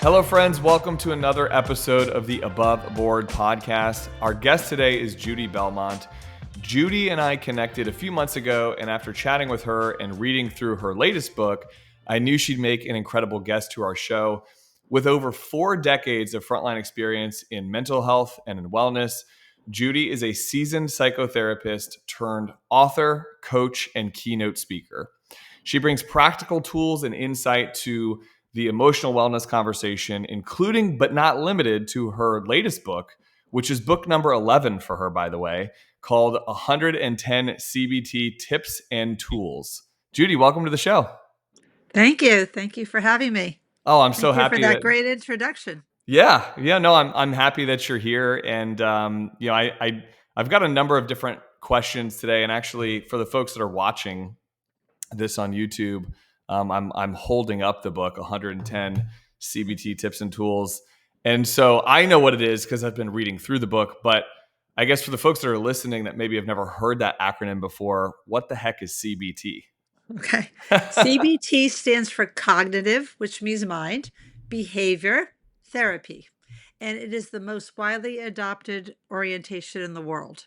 Hello, friends. Welcome to another episode of the Above Board podcast. Our guest today is Judy Belmont. Judy and I connected a few months ago, and after chatting with her and reading through her latest book, I knew she'd make an incredible guest to our show. With over 4 decades of frontline experience in mental health and in wellness, Judy is a seasoned psychotherapist turned author, coach, and keynote speaker. She brings practical tools and insight to the emotional wellness conversation, including but not limited to her latest book, which is book number 11 for her, by the way, called 110 CBT Tips and Tools. Judy, welcome to the show. Thank you. Thank you for having me. Oh, I'm so Thank you for happy that great introduction. No, I'm happy that you're here, and I've got a number of different questions today, and actually, for the folks that are watching this on YouTube, I'm holding up the book 110 CBT Tips and Tools, and so I know what it is because I've been reading through the book. But I guess for the folks that are listening that maybe have never heard that acronym before, what the heck is CBT? Okay. CBT stands for cognitive, which means mind, behavior, therapy. And it is the most widely adopted orientation in the world.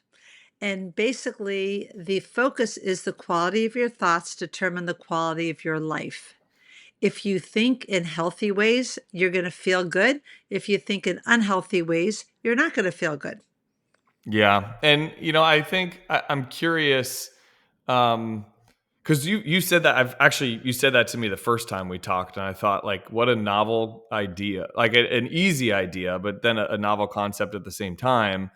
And basically, the focus is the quality of your thoughts determine the quality of your life. If you think in healthy ways, you're going to feel good. If you think in unhealthy ways, you're not going to feel good. Yeah, and I think I'm curious. Because you said that you said that to me the first time we talked, and I thought, like, what a novel idea, like an easy idea, but then a novel concept at the same time.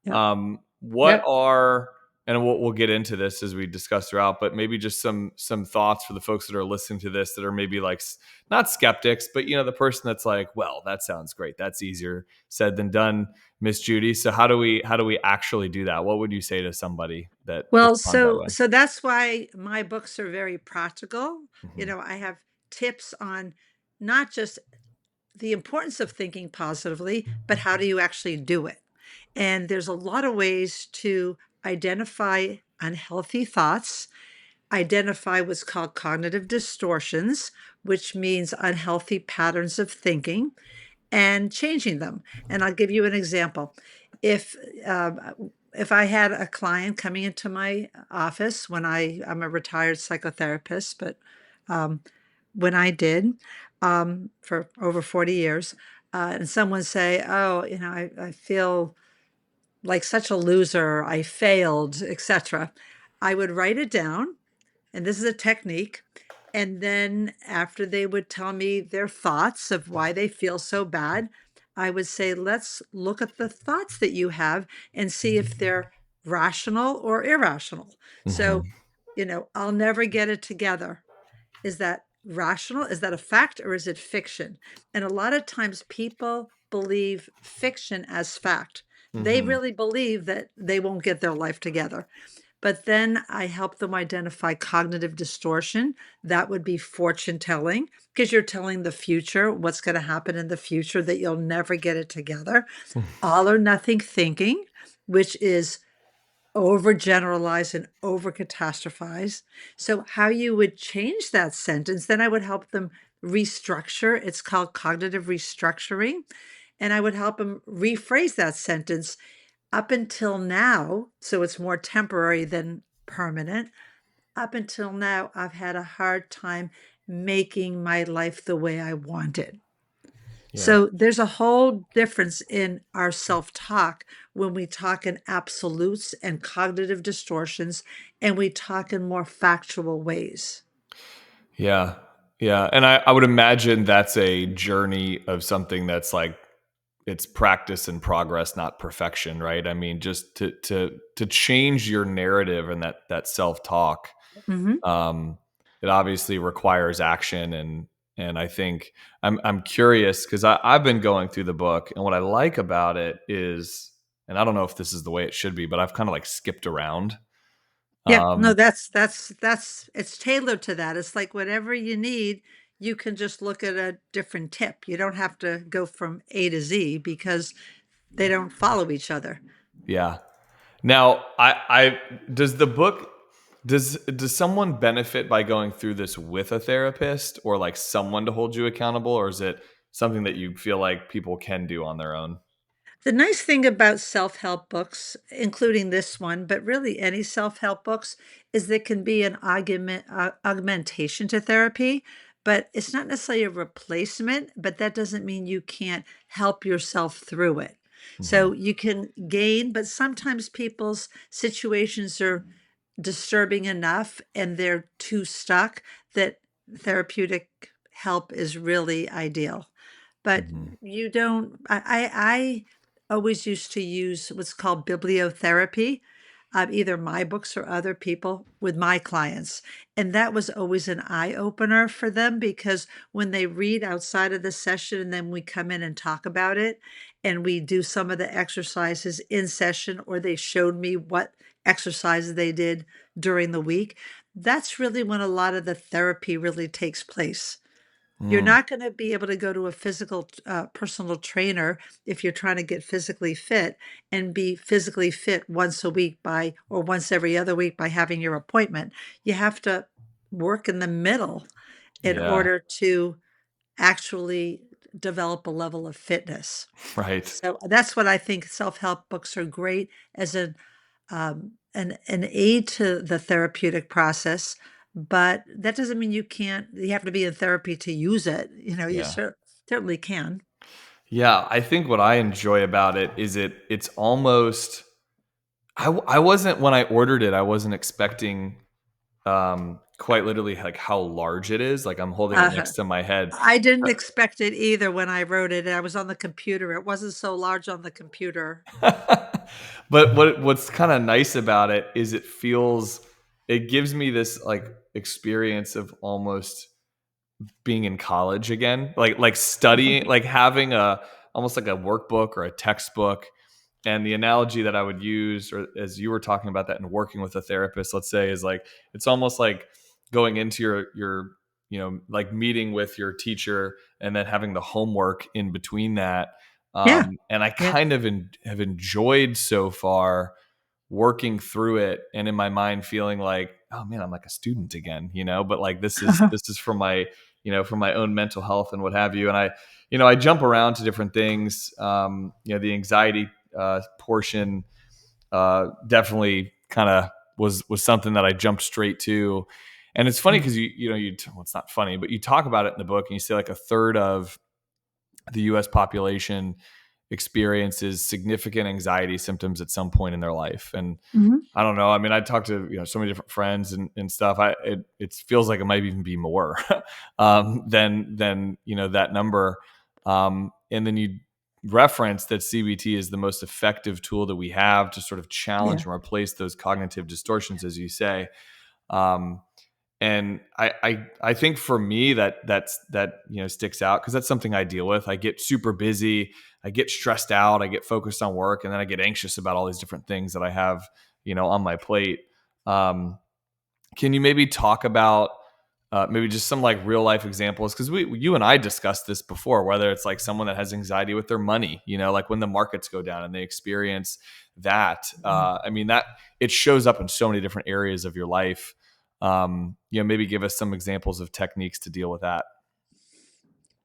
Yep. What Yep. are, and we'll get into this as we discuss throughout, but maybe just some thoughts for the folks that are listening to this that are maybe like not skeptics, but the person that's like, well, that sounds great, that's easier said than done, Miss Judy. So how do we actually do that? What would you say to somebody that Well, responds that so way? so that's why my books are very practical. Mhm. I have tips on not just the importance of thinking positively, but how do you actually do it? And there's a lot of ways to identify unhealthy thoughts, identify what's called cognitive distortions, which means unhealthy patterns of thinking, and changing them. And I'll give you an example. If if I had a client coming into my office when I'm a retired psychotherapist, but um, when I did for over 40 years, and someone say, "Oh, I feel like such a loser, I failed, etc." I would write it down, and this is a technique. And then after they would tell me their thoughts of why they feel so bad, I would say, let's look at the thoughts that you have and see if they're rational or irrational. So, Mhm. I'll never get it together. Is that rational? Is that a fact or is it fiction? And a lot of times people believe fiction as fact. They Mhm. really believe that they won't get their life together. But then I help them identify cognitive distortion. That would be fortune telling, because you're telling the future, what's going to happen in the future, that you'll never get it together. All or nothing thinking, which is overgeneralize and over catastrophize. So, how you would change that sentence, then I would help them restructure. It's called cognitive restructuring. And I would help them rephrase that sentence up until now. So, it's more temporary than permanent. Up until now, I've had a hard time making my life the way I want it. Yeah. So there's a whole difference in our self-talk when we talk in absolutes and cognitive distortions, and we talk in more factual ways. Yeah. Yeah. And I would imagine that's a journey of something that's like, it's practice and progress, not perfection, right? I mean, just to change your narrative and that self-talk, Mhm. um, it obviously requires action. And I think I'm curious because I've been going through the book, and what I like about it is, and I don't know if this is the way it should be, but I've kind of like skipped around. Yeah, no, Um, that's it's tailored to that. It's like whatever you need, you can just look at a different tip. You don't have to go from A to Z because they don't follow each other. yeah. Now, I does the book does someone benefit by going through this with a therapist or like someone to hold you accountable, or is it something that you feel like people can do on their own? The nice thing about self-help books, including this one, but really any self-help books, is there can be an augmentation to therapy, but it's not necessarily a replacement, but that doesn't mean you can't help yourself through it. So Mhm. you can gain, but sometimes people's situations are disturbing enough and they're too stuck that therapeutic help is really ideal. But Mhm. you don't I always used to use what's called bibliotherapy, either my books or other people with my clients, and that was always an eye opener for them because when they read outside of the session and then we come in and talk about it, and we do some of the exercises in session, or they showed me what exercises they did during the week, that's really when a lot of the therapy really takes place. You're Mm. not gonna be able to go to a personal trainer if you're trying to get physically fit and be physically fit once a week by or once every other week by having your appointment. You have to work in the middle in Yeah. order to actually develop a level of fitness. Right. So that's what I think self-help books are great as an aid to the therapeutic process, but that doesn't mean you have to be in therapy to use it. You Yeah. certainly can. Yeah, I think what I enjoy about it is it's almost I wasn't when I ordered it, I wasn't expecting, quite literally, like, how large it is, like, I'm holding it Uh, next to my head. I didn't expect it either when I wrote it, and I was on the computer. It wasn't so large on the computer. But what's kinda nice about it is it gives me this, like, experience of almost being in college again, like studying, like having a almost like a workbook or a textbook. And the analogy that I would use, or as you were talking about that and working with a therapist, let's say, is like it's almost like going into your like meeting with your teacher and then having the homework in between that. Yeah, And I yeah. kind of have enjoyed so far working through it, and in my mind feeling like, oh man, I'm like a student again, but like this is for my for my own mental health and what have you. And I jump around to different things. The anxiety portion definitely kind of was something that I jumped straight to. And it's funny because well, it's not funny, but you talk about it in the book and you say like a third of the US population experiences significant anxiety symptoms at some point in their life. And Mhm. I don't know. I mean, I talked to so many different friends and stuff. It feels like it might even be more than that number. And then you reference that CBT is the most effective tool that we have to sort of Yeah. challenge and replace those cognitive distortions, as you say. Um, and I think for me that sticks out because that's something I deal with. I get super busy, I get stressed out, I get focused on work, and then I get anxious about all these different things that I have on my plate. Um, can you maybe talk about maybe just some like real life examples? Because you and I discussed this before, whether it's like someone that has anxiety with their money, like when the markets go down and they experience that. I mean, that it shows up in so many different areas of your life. Maybe give us some examples of techniques to deal with that.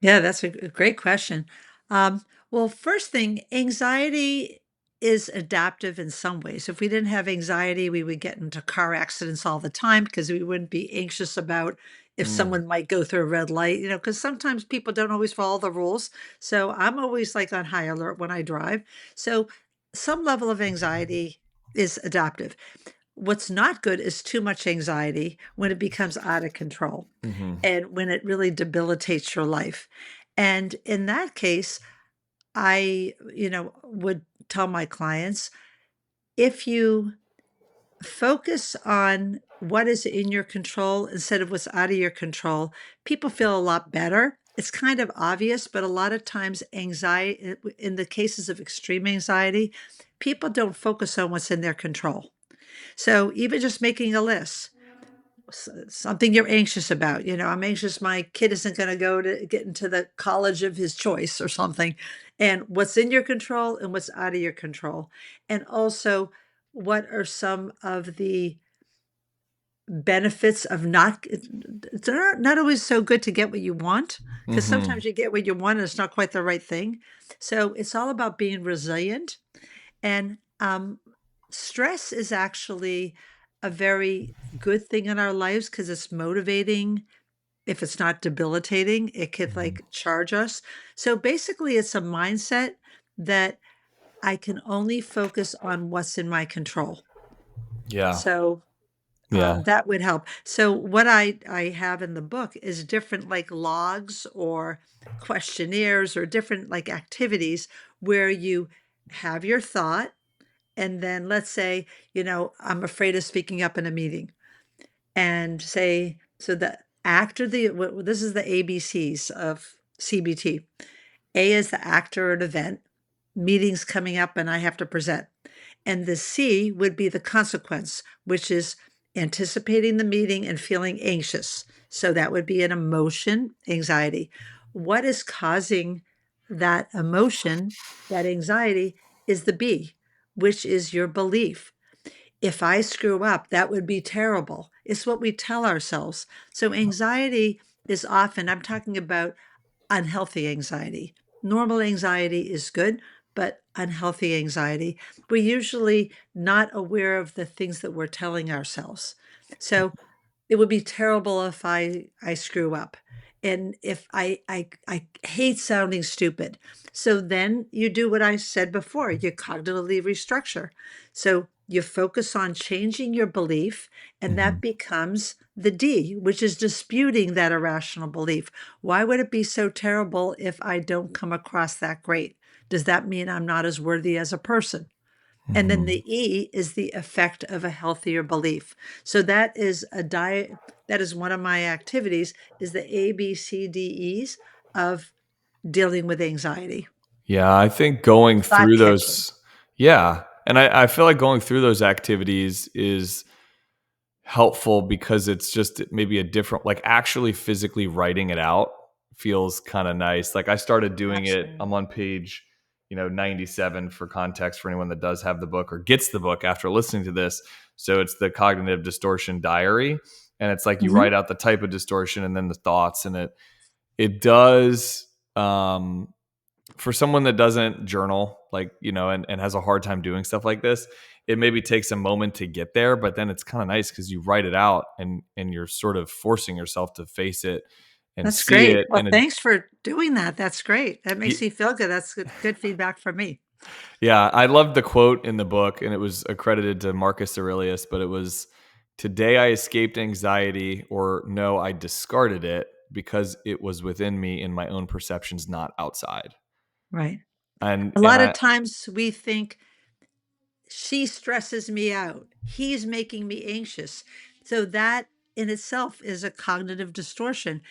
Yeah, that's a great question. Well, first thing, anxiety is adaptive in some ways. If we didn't have anxiety, we would get into car accidents all the time because we wouldn't be anxious about if Mm, someone might go through a red light, because sometimes people don't always follow the rules. So I'm always like on high alert when I drive. So some level of anxiety is adaptive. What's not good is too much anxiety when it becomes out of control hmm and when it really debilitates your life. And in that case, I, would tell my clients if you focus on what is in your control instead of what's out of your control, people feel a lot better. It's kind of obvious, but a lot of times, anxiety, in the cases of extreme anxiety, people don't focus on what's in their control. So even just making a list, something you're anxious about. I'm anxious my kid isn't going to go to get into the college of his choice or something. And what's in your control and what's out of your control. And also, what are some of the benefits of it's not always so good to get what you want, because Mm-hmm. sometimes you get what you want and it's not quite the right thing. So it's all about being resilient. And stress is actually a very good thing in our lives because it's motivating. If it's not debilitating, it could Mm-hmm. like charge us. So basically, it's a mindset that I can only focus on what's in my control. Yeah. So Yeah. that would help. So what I have in the book is different like logs or questionnaires or different like activities where you have your thought, and then let's say, I'm afraid of speaking up in a meeting, and say, so the actor, this is the ABCs of CBT. A is the actor at an event, meetings coming up, and I have to present. And the C would be the consequence, which is anticipating the meeting and feeling anxious. So that would be an emotion, anxiety. What is causing that emotion, that anxiety, is the B, which is your belief. If I screw up, that would be terrible. It's what we tell ourselves. So anxiety is often, I'm talking about unhealthy anxiety. Normal anxiety is good, but unhealthy anxiety, we're usually not aware of the things that we're telling ourselves. So it would be terrible if I screw up. And if I hate sounding stupid. So then you do what I said before, you cognitively restructure. So you focus on changing your belief, and Mm-hmm. that becomes the D, which is disputing that irrational belief. Why would it be so terrible if I don't come across that great? Does that mean I'm not as worthy as a person? And then Mm-hmm. the E is the effect of a healthier belief. So that is a diet. That is one of my activities, is the ABCDEs of dealing with anxiety. Yeah, I think going Thought through catching. those, yeah. And I feel like going through those activities is helpful because it's just maybe a different, like actually physically writing it out feels kind of nice. Like I started doing it. Absolutely. I'm on page, 97 for context for anyone that does have the book or gets the book after listening to this. So it's the cognitive distortion diary. And it's like you Hmm. write out the type of distortion and then the thoughts, and it does for someone that doesn't journal, like, and has a hard time doing stuff like this, it maybe takes a moment to get there, but then it's kind of nice because you write it out and you're sort of forcing yourself to face it and That's see great. it Well, in a thanks for doing that. That's great. That makes y- me feel good. That's good feedback for me. yeah. I loved the quote in the book, and it was accredited to Marcus Aurelius, but it was, "Today I escaped anxiety," or "No, I discarded it because it was within me in my own perceptions, not outside." Right. and A and lot of I times we think she stresses me out. He's making me anxious. So that in itself is a cognitive distortion.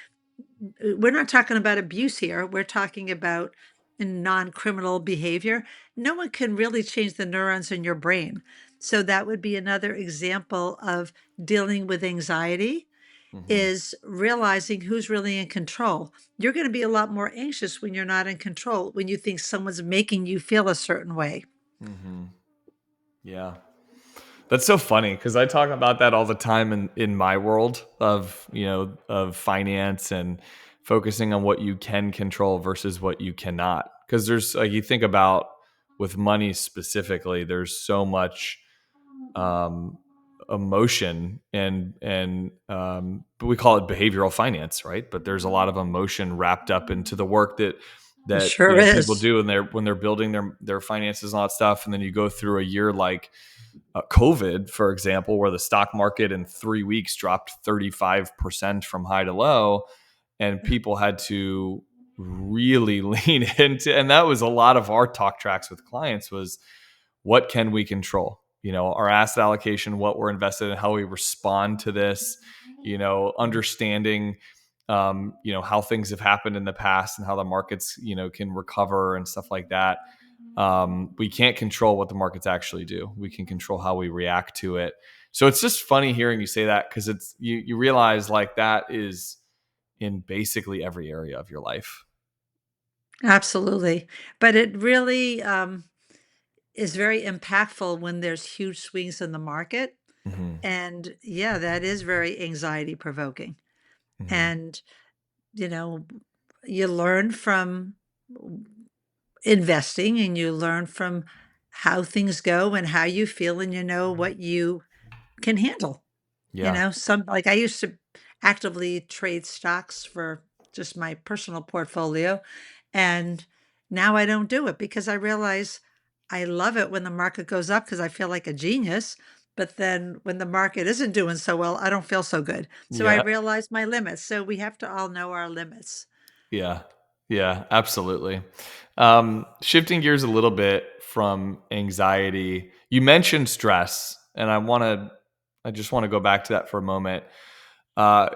We're not talking about abuse here. We're talking about non-criminal behavior. No one can really change the neurons in your brain. So that would be another example of dealing with anxiety, Mhm. is realizing who's really in control. You're going to be a lot more anxious when you're not in control, when you think someone's making you feel a certain way. Mhm. Yeah. That's so funny because I talk about that all the time in my world of, of finance and focusing on what you can control versus what you cannot. Because there's, like, you think about with money specifically, there's so much um, emotion but we call it behavioral finance, right? But there's a lot of emotion wrapped up into the work that It sure people is. do when they're building their finances and all that stuff. And then you go through a year like COVID, for example, where the stock market in 3 weeks dropped 35% from high to low, and people had to really lean into, and that was a lot of our talk tracks with clients was, what can we control? Our asset allocation, what we're invested in, how we respond to this, understanding, how things have happened in the past and how the markets, can recover and stuff like that. We can't control what the markets actually do. We can control how we react to it. So it's just funny hearing you say that because it's you realize like that is in basically every area of your life. Absolutely. But it really is very impactful when there's huge swings in the market. Hmm. And yeah, that is very anxiety provoking. Hmm. And, you know, you learn from investing and you learn from how things go and how you feel and you know what you can handle. Yeah. Some like I used to actively trade stocks for just my personal portfolio. And now I don't do it because I realize I love it when the market goes up because I feel like a genius. But then when the market isn't doing so well, I don't feel so good. So I Yeah. realize my limits. So we have to all know our limits. Yeah. Yeah, absolutely. Shifting gears a little bit from anxiety, you mentioned stress, and I just want to go back to that for a moment. Uh,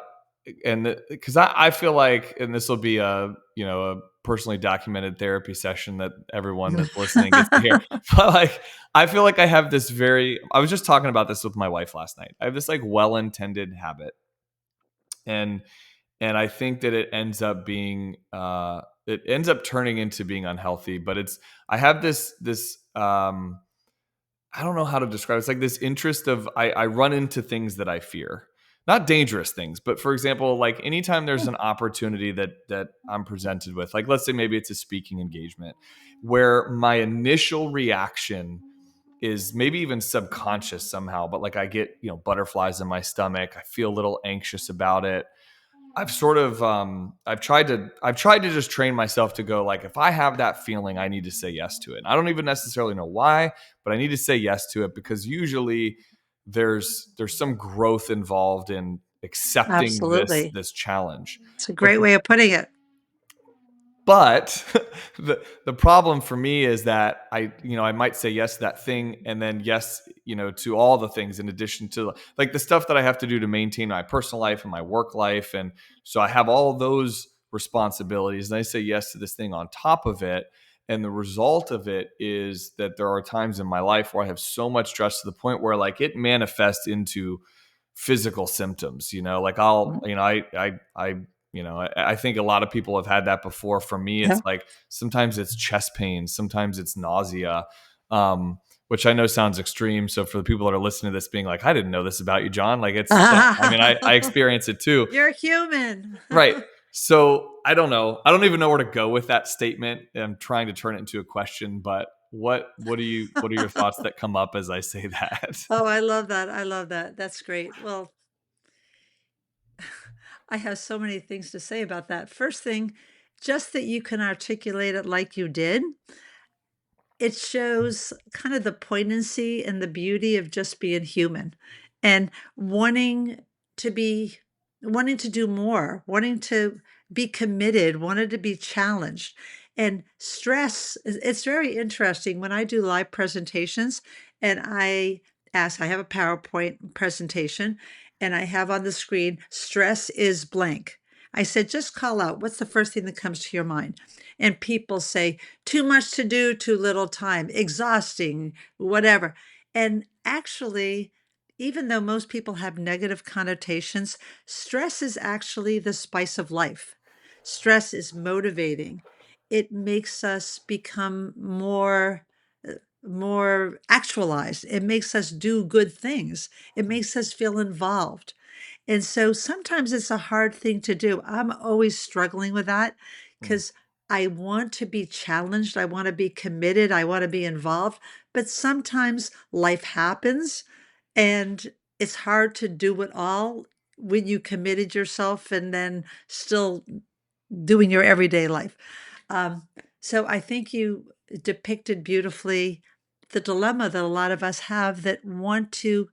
and because I feel like, and this will be a personally documented therapy session that everyone that's listening gets to hear. But like, I feel like I have this I was just talking about this with my wife last night. I have this like well-intended habit, and I think that it ends up turning into being unhealthy. But I have this I don't know how to describe it. It's like this interest of I run into things that I fear. Not dangerous things, but for example, like anytime there's an opportunity that I'm presented with, like let's say maybe it's a speaking engagement, where my initial reaction is maybe even subconscious somehow, but like I get, butterflies in my stomach. I feel a little anxious about it. I've tried to just train myself to go like if I have that feeling, I need to say yes to it. I don't even necessarily know why, but I need to say yes to it because usually there's some growth involved in accepting this Absolutely. this challenge. It's a But great way of putting it. but the problem for me is that I might say yes to that thing and then yes, to all the things in addition to like the stuff that I have to do to maintain my personal life and my work life. And so I have all those responsibilities and I say yes to this thing on top of it. And the result of it is that there are times in my life where I have so much stress to the point where like it manifests into physical symptoms, like I'll, I think a lot of people have had that before. For me, it's Yeah. like sometimes it's chest pain, sometimes it's nausea, um, which I know sounds extreme. So for the people that are listening to this, being like, "I didn't know this about you, John," like it's, yeah, I mean, I experience it too, You're human. right? So I don't know. I don't even know where to go with that statement. I'm trying to turn it into a question, but what are your thoughts that come up as I say that? Oh, I love that. I love that. That's great. Well, I have so many things to say about that. First thing, just that you can articulate it like you did, it shows kind of the poignancy and the beauty of just being human and to be wanting to do more, wanting to be committed, wanting to be challenged. And stress, it's very interesting when I do live presentations and I have a PowerPoint presentation and I have on the screen, stress is blank. I said, just call out, what's the first thing that comes to your mind? And people say, too much to do, too little time, exhausting, whatever. And actually, even though most people have negative connotations, stress is actually the spice of life. Stress is motivating. It makes us become more actualized. It makes us do good things. It makes us feel involved. And so sometimes it's a hard thing to do. I'm always struggling with that Mm, because I want to be challenged. I want to be committed. I want to be involved. But sometimes life happens and it's hard to do it all when you committed yourself and then still doing your everyday life. Um, so I think you depicted beautifully the dilemma that a lot of us have that want to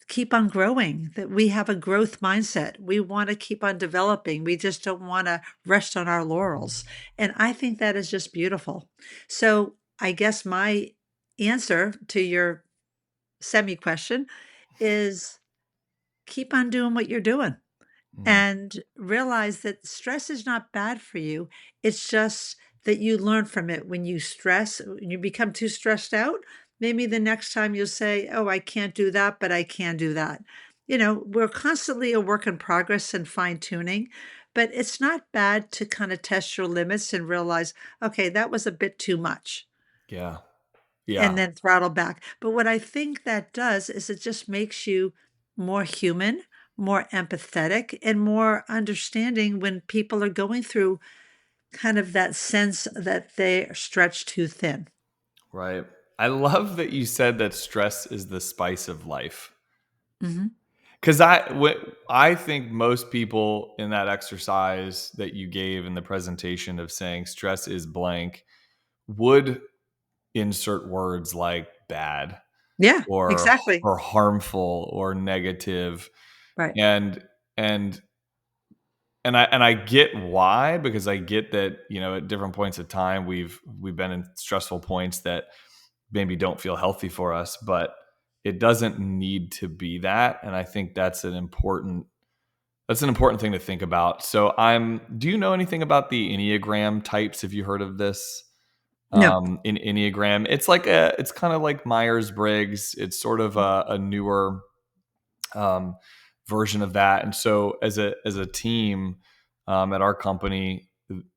keep on growing, that we have a growth mindset. We want to keep on developing. We just don't want to rest on our laurels. And I think that is just beautiful. So I guess my answer to your semi question is keep on doing what you're doing mm. and realize that stress is not bad for you. It's just that you learn from it. When you stress, when you become too stressed out, maybe the next time you'll say, oh, I can't do that, but I can do that. We're constantly a work in progress and fine tuning, but it's not bad to kind of test your limits and realize, okay, that was a bit too much. Yeah. and Yeah. then throttle back. But what I think that does is it just makes you more human, more empathetic, and more understanding when people are going through kind of that sense that they are stretched too thin. Right. I love that you said that stress is the spice of life. Mhm. Because I think most people in that exercise that you gave in the presentation of saying stress is blank would insert words like bad Yeah, or exactly. harmful or negative, Right. and and and I get why, because I get that, at different points of time we've been in stressful points that maybe don't feel healthy for us, but it doesn't need to be that. And I think that's an important thing to think about. So do you know anything about the Enneagram types? Have you heard of this? No. In Enneagram, it's kind of like Myers-Briggs. It's sort of a newer um, version of that. And so as a team at our company,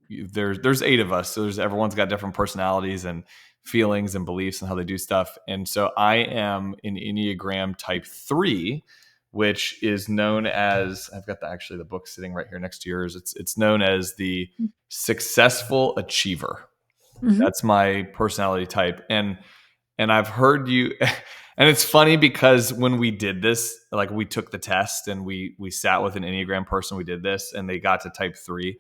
there's 8 of us. So everyone's got different personalities and feelings and beliefs and how they do stuff. And so I am an Enneagram type 3, which is known as, I've got actually the book sitting right here next to yours. It's known as the successful achiever. Mhm. That's my personality type. And I've heard you and it's funny because when we did this, like we took the test and we sat with an Enneagram person, we did this and they got to type 3,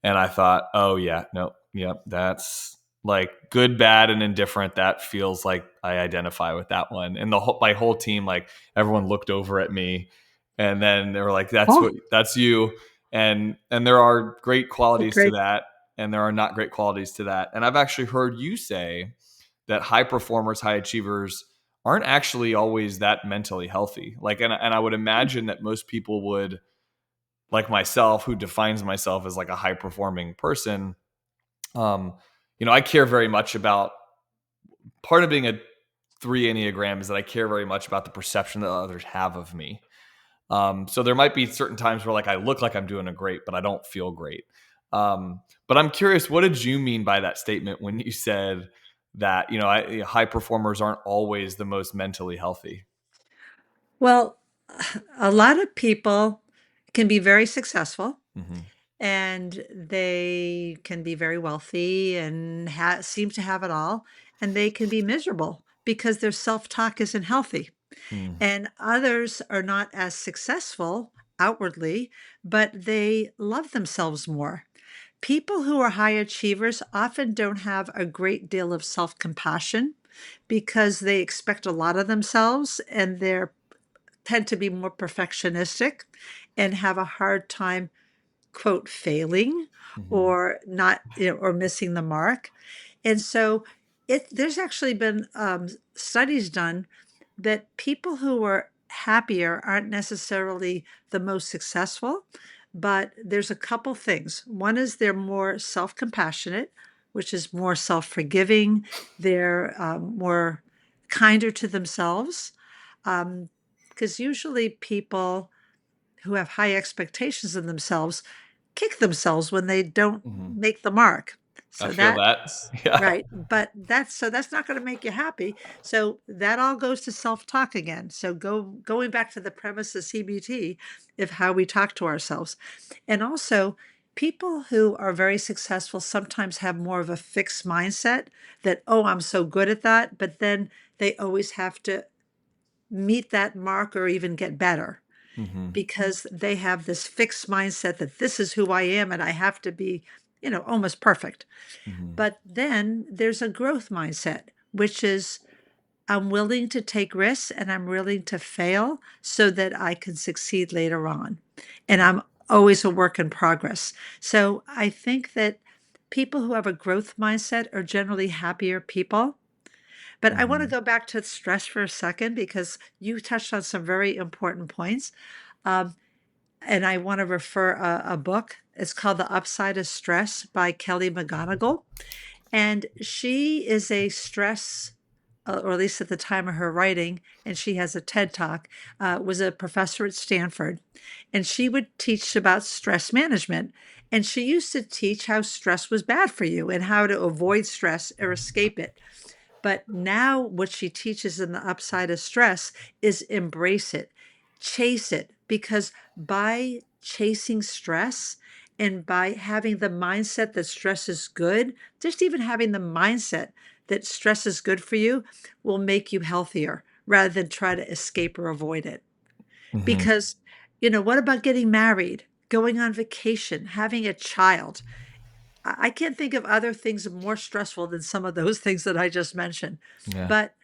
and I thought, "Oh yeah, no. Yep, that's like good, bad and indifferent. That feels like I identify with that one." And my whole team, like everyone looked over at me and then they were like, Oh, that's you." And there are great qualities to great. that and there are not great qualities to that. And I've actually heard you say that high performers, high achievers aren't actually always that mentally healthy. Like, and I would imagine that most people would, like myself, who defines myself as like a high performing person. Um, I care very much about, part of being a 3 Enneagram is that I care very much about the perception that others have of me. So there might be certain times where like I look like I'm doing a great, but I don't feel great. But I'm curious, what did you mean by that statement when you said that, high performers aren't always the most mentally healthy? Well, a lot of people can be very successful Hmm. and they can be very wealthy and seem to have it all, and they can be miserable because their self-talk isn't healthy. Mm. And others are not as successful outwardly, but they love themselves more. People who are high achievers often don't have a great deal of self-compassion because they expect a lot of themselves and they're tend to be more perfectionistic and have a hard time, quote, failing Hmm. or not, or missing the mark. And so there's actually been studies done that people who are happier aren't necessarily the most successful, but there's a couple things. One is they're more self-compassionate, which is more self-forgiving. They're more kinder to themselves. Because usually people who have high expectations of themselves kick themselves when they don't Hmm. make the mark. I So feel that. that's Yeah. right. But that's not going to make you happy. So that all goes to self-talk again. So going back to the premise of CBT, of how we talk to ourselves. And also people who are very successful sometimes have more of a fixed mindset that, oh, I'm so good at that. But then they always have to meet that mark or even get better Hmm. because they have this fixed mindset that this is who I am and I have to be, almost perfect. Hmm. But then there's a growth mindset, which is I'm willing to take risks and I'm willing to fail so that I can succeed later on. And I'm always a work in progress. So I think that people who have a growth mindset are generally happier people. But I want to Hmm. go back to stress for a second because you touched on some very important points. Um, and I want to refer a book. It's called The Upside of Stress by Kelly McGonigal. And she is a stress, or at least at the time of her writing, and she has a TED Talk, was a professor at Stanford. And she would teach about stress management. And she used to teach how stress was bad for you and how to avoid stress or escape it. But now what she teaches in the upside of stress is embrace it, chase it, because by chasing stress and by having the mindset that stress is good, just even having the mindset that stress is good for you will make you healthier rather than try to escape or avoid it. Hmm. Because, what about getting married, going on vacation, having a child? I can't think of other things more stressful than some of those things that I just mentioned. Yeah. But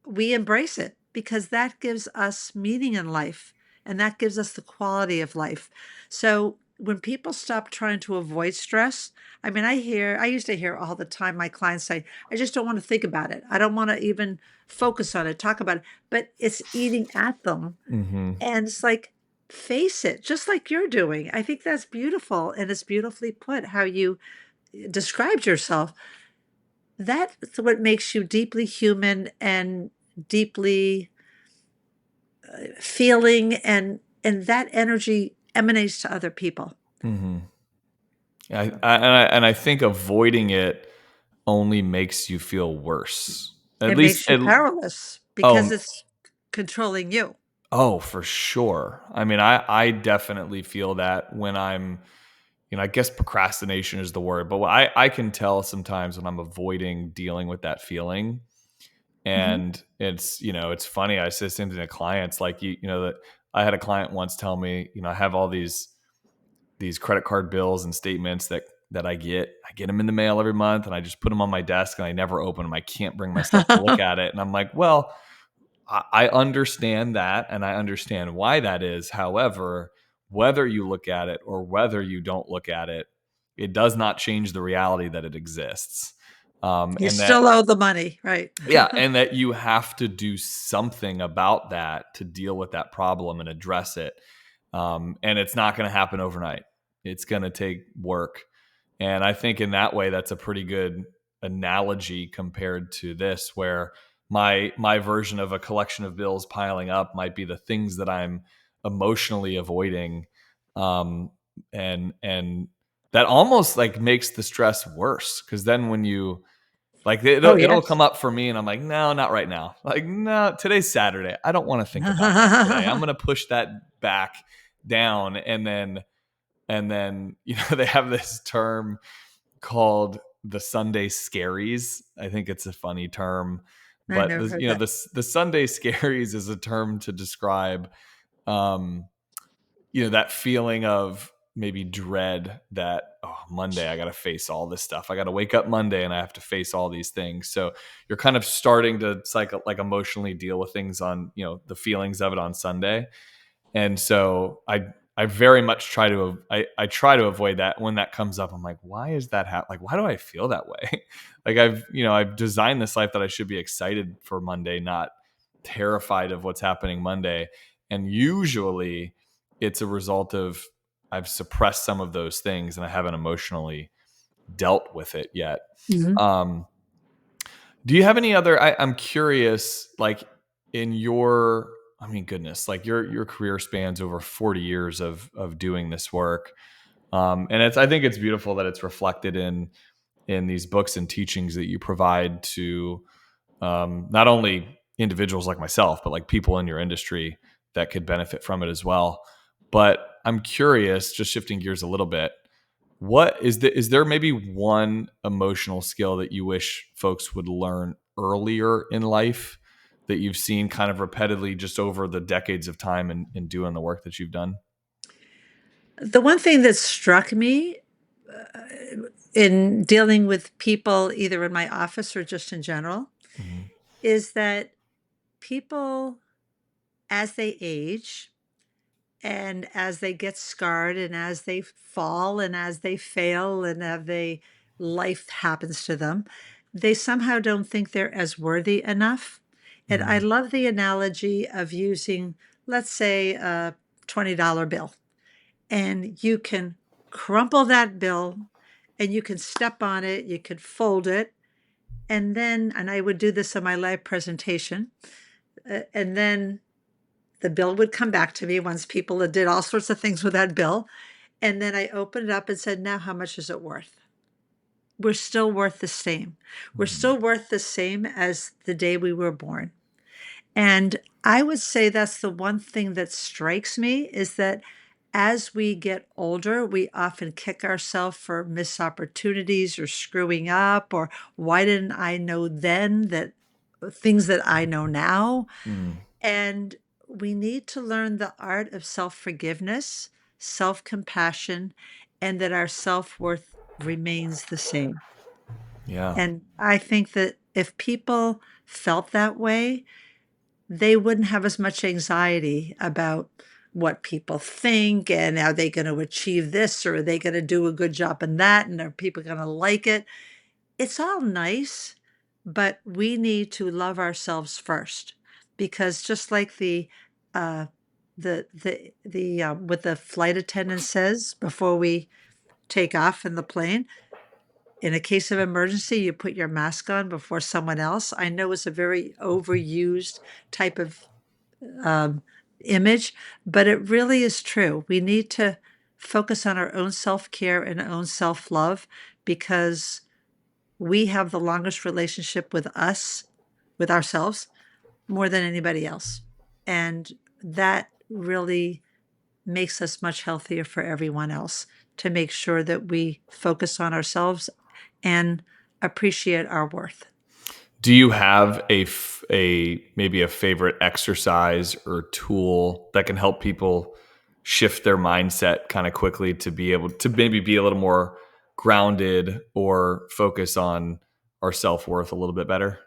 we embrace it because that gives us meaning in life and that gives us the quality of life. So when people stop trying to avoid stress, I used to hear all the time my clients say, I just don't want to think about it. I don't want to even focus on it, talk about it, but it's eating at them. Hmm. And it's like, face it, just like you're doing. I think that's beautiful. And it's beautifully put how you described yourself. That's what makes you deeply human and deeply feeling, and that energy emanates to other people. Hmm. And I think avoiding it only makes you feel worse. At It least, makes you powerless because oh, it's controlling you. oh, for sure. I mean, I definitely feel that when I'm, I guess procrastination is the word, but I can tell sometimes when I'm avoiding dealing with that feeling. Mhm. And it's funny. I say something to clients like, that I had a client once tell me, I have all these credit card bills and statements that I get them in the mail every month, and I just put them on my desk and I never open them. I can't bring myself to look at it. And I'm like, well, I understand that, and I understand why that is. However, whether you look at it or whether you don't look at it, it does not change the reality that it exists. You And that still owe the money, right? Yeah, and that you have to do something about that to deal with that problem and address it. And it's not going to happen overnight. It's going to take work. And I think in that way, that's a pretty good analogy compared to this, where my version of a collection of bills piling up might be the things that I'm emotionally avoiding, um, and that almost like makes the stress worse, because then when you like Oh, it'll yes. come up for me, and I'm like, no, not right now. Like, no, today's Saturday. I don't want to think about that today. I'm gonna push that back down, and then they have this term called the Sunday scaries. I think it's a funny term, I but never heard that. the Sunday scaries is a term to describe um that feeling of maybe dread that, oh, Monday I got to face all this stuff. I got to wake up Monday and I have to face all these things. So you're kind of starting to like emotionally deal with things on, the feelings of it on Sunday. And so I very much I try to avoid that. When that comes up, I'm like, why is that like, why do I feel that way? Like I've designed this life that I should be excited for Monday, not terrified of what's happening Monday. And usually it's a result of I've suppressed some of those things and I haven't emotionally dealt with it yet. Mhm. Um, do you have any other? I'm curious, like in your, I mean, goodness, like your career spans over 40 years of doing this work, and I think it's beautiful that it's reflected in these books and teachings that you provide to not only individuals like myself, but like people in your industry that could benefit from it as well. But I'm curious, just shifting gears a little bit, is there maybe one emotional skill that you wish folks would learn earlier in life that you've seen kind of repeatedly just over the decades of time in doing the work that you've done? The one thing that struck me in dealing with people, either in my office or just in general, Hmm. is that people, as they age and as they get scarred and as they fall and as they fail and as life happens to them, they somehow don't think they're as worthy enough. And I Hmm. love the analogy of using, let's say, a $20 bill, and you can crumple that bill and you can step on it, you could fold it, and I would do this in my live presentation, and then the bill would come back to me once people had did all sorts of things with that bill, and then I opened it up and said, "Now how much is it worth?" we're still worth the same. We're Mhm. still worth the same as the day we were born. And I would say that's the one thing that strikes me is that as we get older, we often kick ourselves for missed opportunities or screwing up, or why didn't I know then that things that I know now? Mm. And we need to learn the art of self forgiveness, self compassion, and that our self worth remains the same. Yeah. And I think that if people felt that way, they wouldn't have as much anxiety about what people think and are they going to achieve this or are they going to do a good job in that and are people going to like it. It's all nice, but we need to love ourselves first because just like uh the what the flight attendant says before we take off in the plane, in a case of emergency you put your mask on before someone else. I know it's a very overused type of um, image, but it really is true. We need to focus on our own self care and own self love because we have the longest relationship with us, with ourselves, more than anybody else. And that really makes us much healthier for everyone else to make sure that we focus on ourselves and appreciate our worth. Do you have a maybe a favorite exercise or tool that can help people shift their mindset kind of quickly to be able to maybe be a little more grounded or focus on our self-worth a little bit better?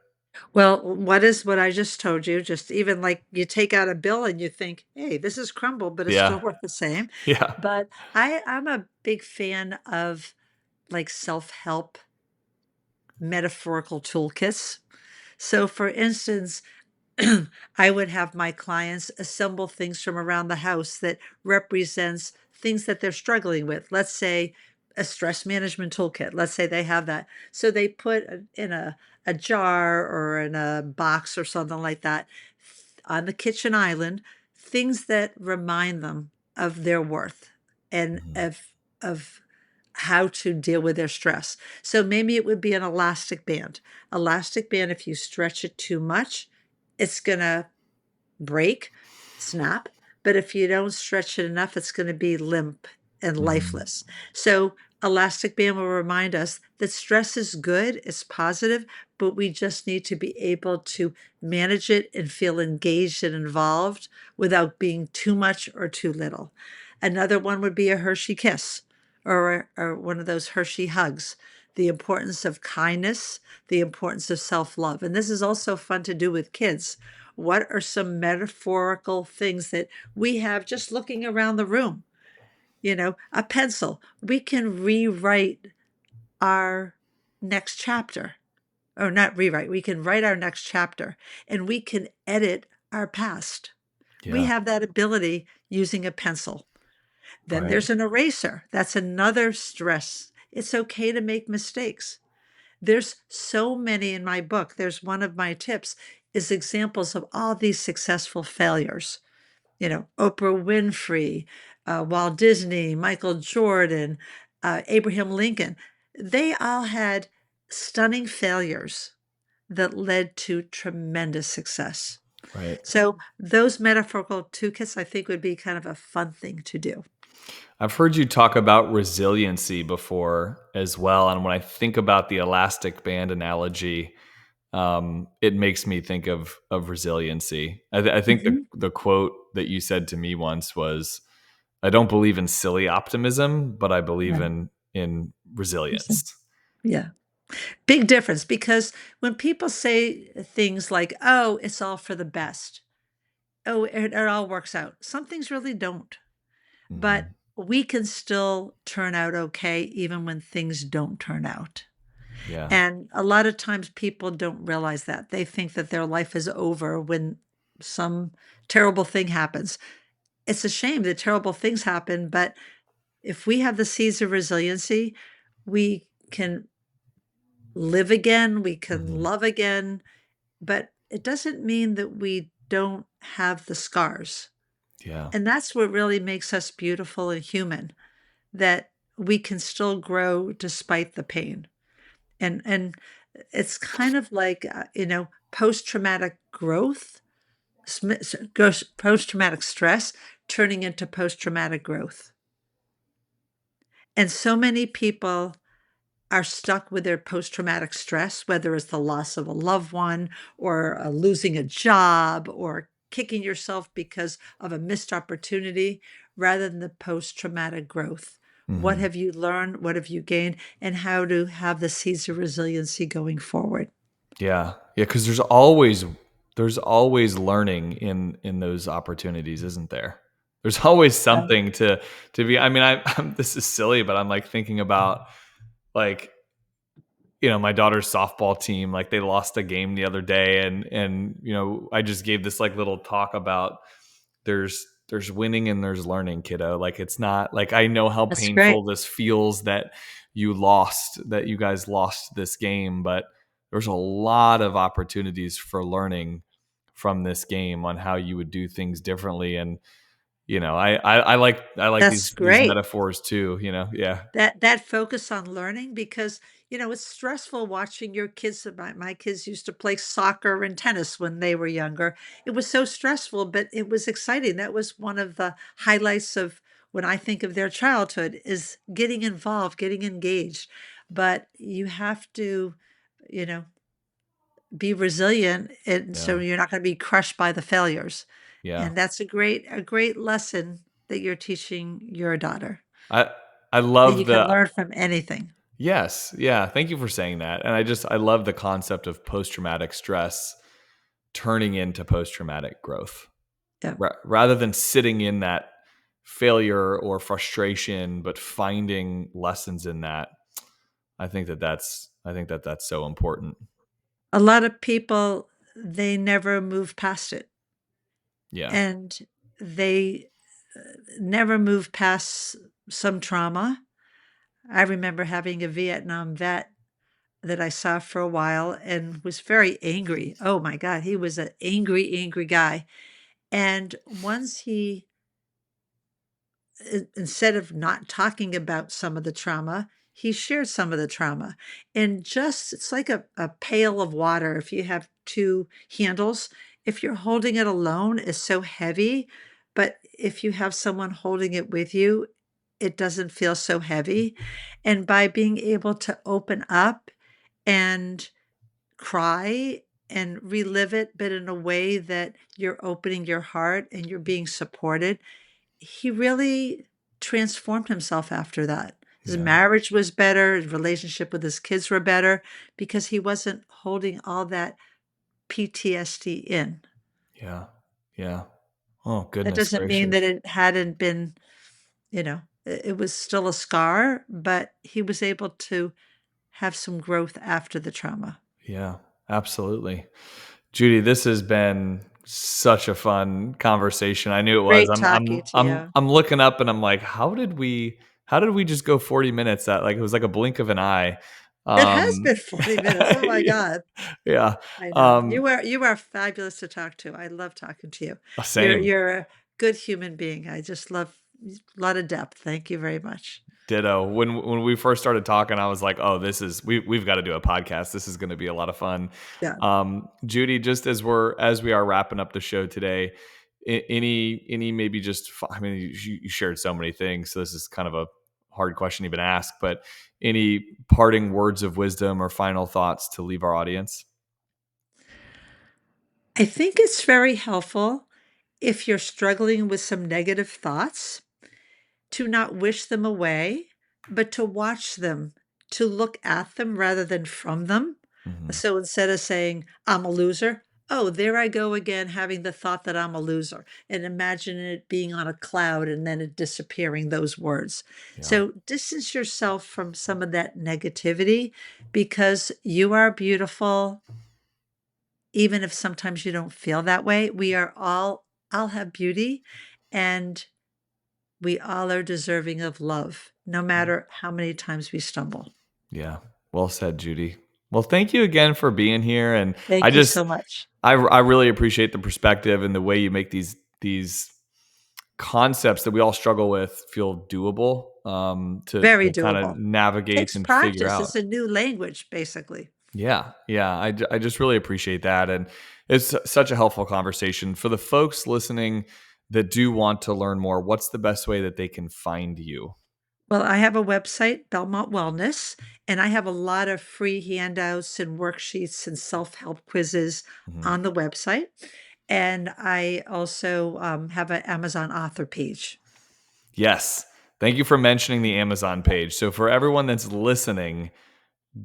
Well, what is what I just told you? Just even like you take out a bill and you think, hey, this is crumbled, but it's still Yeah. worth the same. Yeah. But I'm a big fan of like self-help metaphorical toolkits. So for instance, I would have my clients assemble things from around the house that represents things that they're struggling with. Let's say a stress management toolkit. Let's say they have that. So they put in a jar or in a box or something like that on the kitchen island things that remind them of their worth and Mhm. of how to deal with their stress. So maybe it would be an elastic band. Elastic band, if you stretch it too much, it's going to break, snap. But if you don't stretch it enough, it's going to be limp and Mhm. lifeless. So, elastic band will remind us that stress is good, it's positive, but we just need to be able to manage it and feel engaged and involved without being too much or too little. Another one would be a Hershey kiss or one of those Hershey hugs. The importance of kindness, the importance of self love. And this is also fun to do with kids. What are some metaphorical things that we have just looking around the room? A pencil. We can rewrite our next chapter, or not rewrite, we can write our next chapter and we can edit our past. We Yeah. have that ability using a pencil. Then Right. there's an eraser. That's another stress. It's okay to make mistakes. There's so many in my book. There's one of my tips is examples of all these successful failures. Oprah Winfrey, Walt Disney, Michael Jordan, Abraham Lincoln. They all had stunning failures that led to tremendous success. Right. So those metaphorical toolkits, I think, would be kind of a fun thing to do. I've heard you talk about resiliency before as well. And when I think about the elastic band analogy, it makes me think of resiliency. I think Mhm. the quote that you said to me once was, "I don't believe in silly optimism, but I believe Right. in resilience." Yeah. Big difference because when people say things like, oh, it's all for the best, oh, it all works out. Some things really don't, but Mhm. we can still turn out okay even when things don't turn out. Yeah. And a lot of times people don't realize that. They think that their life is over when some terrible thing happens. It's a shame that terrible things happen, but if we have the seeds of resiliency, we can live again, we can Mhm. love again, but it doesn't mean that we don't have the scars. Yeah. And that's what really makes us beautiful and human, that we can still grow despite the pain. And it's kind of like, post-traumatic growth, post-traumatic stress turning into post-traumatic growth. And so many people are stuck with their post-traumatic stress, whether it's the loss of a loved one or losing a job or kicking yourself because of a missed opportunity, rather than the post-traumatic growth. What Hmm. have you learned? What have you gained? And how to have the seeds of resiliency going forward. Yeah. Yeah. Cause there's always learning in those opportunities, isn't there? There's always Um, something to be, I mean, this is silly, but I'm like thinking about like, my daughter's softball team, like they lost a game the other day, and I just gave this like little talk about there's winning and there's learning, kiddo. Like it's not like, I know how that's great. painful this feels that you guys lost this game, but there's a lot of opportunities for learning from this game on how you would do things differently. And I like That's these great. metaphors too. Yeah. That focus on learning, because it's stressful watching your kids. My kids used to play soccer and tennis when they were younger. It was so stressful, but it was exciting. That was one of the highlights of when I think of their childhood, is getting involved, getting engaged. But you have to, you know be resilient, and Yeah. so you're not going to be crushed by the failures. Yeah. And that's a great lesson that you're teaching your daughter, I I that you love can the learn from anything. Yes. Yeah. Thank you for saying that. And I love the concept of post traumatic stress turning into post traumatic growth. Yeah. Rather than sitting in that failure or frustration, but finding lessons in that. I think that that's so important. A lot of people, they never move past it, Yeah. and they never move past some trauma. I remember having a Vietnam vet that I saw for a while and was very angry. Oh my God, he was an angry, angry guy. And once he instead of not talking about some of the trauma, he shared some of the trauma. And just, it's like a pail of water. If you have two handles, if you're holding it alone, it's so heavy. But if you have someone holding it with you, it doesn't feel so heavy. And by being able to open up and cry and relive it, but in a way that you're opening your heart and you're being supported, he really transformed himself after that. His Yeah. marriage was better, his relationship with his kids were better, because he wasn't holding all that PTSD in. Yeah. Yeah. Oh, That goodness doesn't mean gracious. that it hadn't been, it was still a scar, but he was able to have some growth after the trauma. Yeah. Absolutely. Judy, this has been such a fun conversation. I knew it was. Great I'm talking I'm to I'm you. I'm looking up and I'm like, how did we just go 40 minutes? That like it was like a blink of an eye. It has Um been 40 minutes. Oh my yeah. God. Yeah. I know. Um You are fabulous to talk to. I love talking to you. You're Same. you're a good human being. I just love a lot of depth. Thank you very much. Ditto. When we first started talking, I was like, "Oh, we've got to do a podcast. This is going to be a lot of fun." Yeah. Judy, just as we are wrapping up the show today, any maybe just I mean, you shared so many things, so this is kind of a hard question to even ask, but any parting words of wisdom or final thoughts to leave our audience? I think it's very helpful, if you're struggling with some negative thoughts, to not wish them away, but to watch them, to look at them rather than from them. Hmm. So instead of saying, I'm a loser, oh, there I go again, having the thought that I'm a loser, and imagine it being on a cloud and then it disappearing, those words. Yeah. So distance yourself from some of that negativity, because you are beautiful, even if sometimes you don't feel that way. All have beauty, and we all are deserving of love, no matter how many times we stumble. Yeah. Well said, Judy. Well, thank you again for being here, and I Thank you just so much. I really appreciate the perspective and the way you make these concepts that we all struggle with feel doable, Very to kind of doable. navigate Takes and figure practice. out. It's a new language, basically. Yeah, yeah. I just really appreciate that. And it's such a helpful conversation. For the folks listening that do want to learn more, what's the best way that they can find you? Well, I have a website, Belmont Wellness, and I have a lot of free handouts and worksheets and self-help quizzes Mhm. on the website. And I also have an Amazon author page. Yes. Thank you for mentioning the Amazon page. So, for everyone that's listening,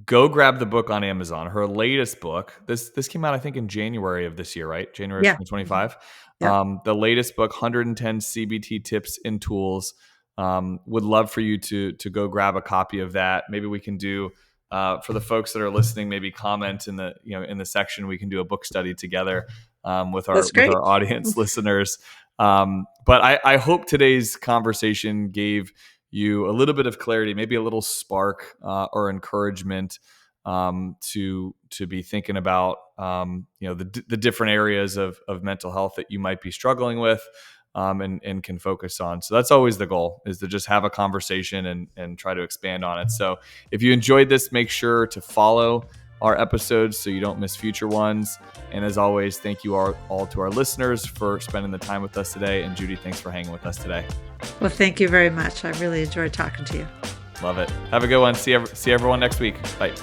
go grab the book on Amazon. Her latest book. This came out, I think, in January of this year, right? January of Yeah. Mhm. 2025. Yep. The latest book, 110 CBT tips and tools. Would love for you to go grab a copy of that. Maybe we can do, for the folks that are listening, maybe comment in the in the section. We can do a book study together, That's with great. our audience listeners. But I hope today's conversation gave you a little bit of clarity, maybe a little spark, or encouragement, to be thinking about, the different areas of mental health that you might be struggling with, and can focus on. So that's always the goal, is to just have a conversation and try to expand on it. So if you enjoyed this, make sure to follow our episodes so you don't miss future ones. And as always, thank you all to our listeners for spending the time with us today. And Judy, thanks for hanging with us today. Well, thank you very much. I really enjoyed talking to you. Love it. Have a good one. See everyone next week. Bye.